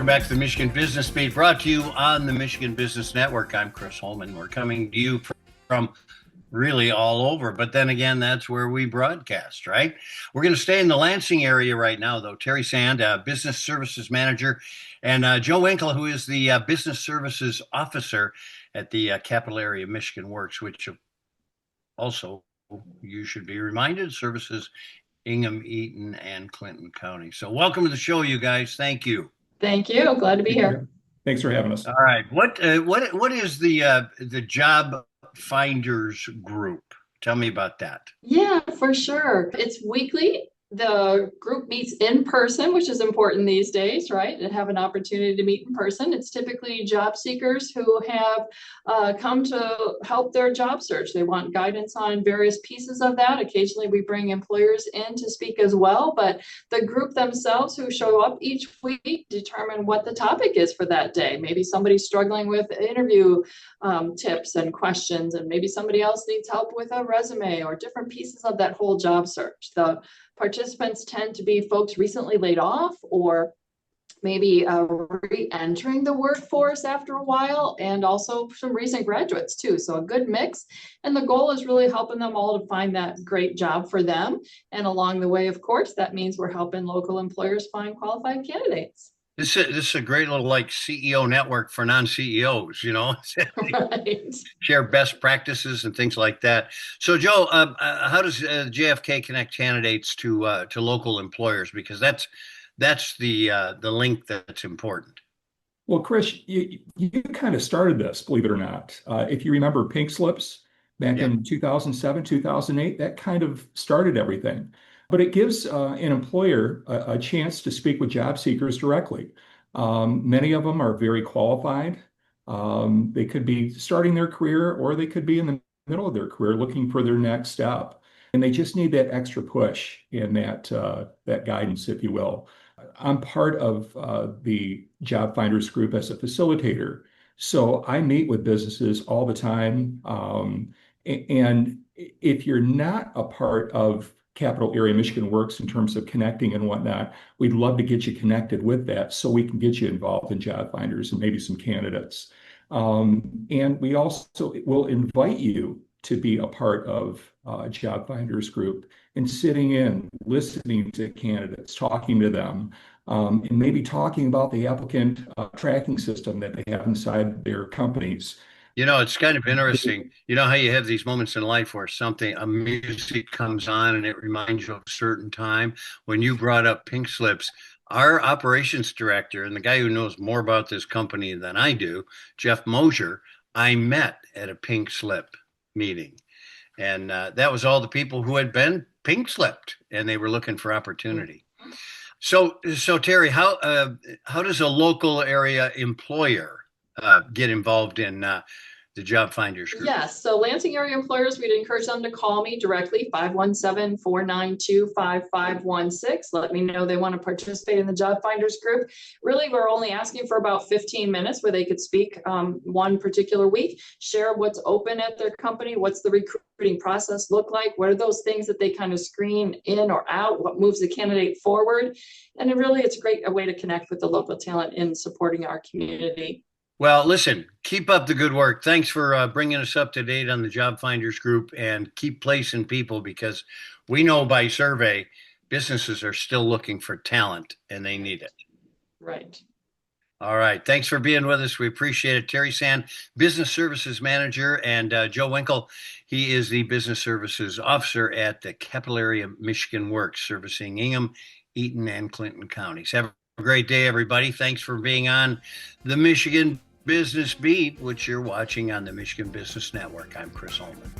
Welcome back to the Michigan Business Beat, brought to you on the Michigan Business Network. I'm Chris Holman. We're coming to you from really all over, but then again, that's where we broadcast, right? We're going to stay in the Lansing area right now, though. Teri Sand, Business Services Manager, and Joe Winkiel, who is the Business Services Officer at the Capital Area Michigan Works, which also, you should be reminded, services Ingham, Eaton, and Clinton County. So welcome to the show, you guys. Thank you. Thank you. Glad to be here. Thanks for having us. All right. What is the Job Finders Group? Tell me about that. Yeah, for sure. It's weekly. The group meets in person, which is important these days, right? And have an opportunity to meet in person. It's typically job seekers who have come to help their job search. They want guidance on various pieces of that. Occasionally we bring employers in to speak as well, but the group themselves who show up each week determine what the topic is for that day. Maybe somebody's struggling with interview tips and questions, and maybe somebody else needs help with a resume or different pieces of that whole job search. The participants tend to be folks recently laid off or maybe re-entering the workforce after a while, and also some recent graduates too. So a good mix. And the goal is really helping them all to find that great job for them. And along the way, of course, that means we're helping local employers find qualified candidates. This is a great little CEO network for non-CEOs, Right. Share best practices and things like that. So, Joe, how does JFK connect candidates to local employers? Because that's the link that's important. Well, Chris, you kind of started this, believe it or not. If you remember pink slips back in 2007, 2008, that kind of started everything. But it gives an employer a chance to speak with job seekers directly. Many of them are very qualified. They could be starting their career, or they could be in the middle of their career looking for their next step. And they just need that extra push in that guidance, if you will. I'm part of the Job Finders Group as a facilitator. So I meet with businesses all the time. And if you're not a part of Capital Area Michigan Works in terms of connecting and whatnot, we'd love to get you connected with that so we can get you involved in job finders and maybe some candidates. And we also will invite you to be a part of Job Finders Group and sitting in, listening to candidates, talking to them, and maybe talking about the applicant tracking system that they have inside their companies. It's kind of interesting. You know how you have these moments in life where a music comes on and it reminds you of a certain time. When you brought up pink slips, our operations director and the guy who knows more about this company than I do, Jeff Mosier, I met at a pink slip meeting. And that was all the people who had been pink slipped and they were looking for opportunity. So Teri, how does a local area employer get involved in the Job Finders Group? Yes. So Lansing area employers, we'd encourage them to call me directly, 517-492-5516. Let me know they want to participate in the Job Finders Group. Really, we're only asking for about 15 minutes where they could speak one particular week, share what's open at their company, what's the recruiting process look like, what are those things that they kind of screen in or out, what moves the candidate forward. And it's a great way to connect with the local talent in supporting our community. Well, listen, keep up the good work. Thanks for bringing us up to date on the Job Finders Group, and keep placing people, because we know by survey businesses are still looking for talent and they need it. Right. All right. Thanks for being with us. We appreciate it. Teri Sand, Business Services Manager, and Joe Winkiel. He is the Business Services Officer at the Capital Area Michigan Works, servicing Ingham, Eaton, and Clinton counties. Have a great day, everybody. Thanks for being on the Michigan Business Beat, which you're watching on the Michigan Business Network. I'm Chris Holman.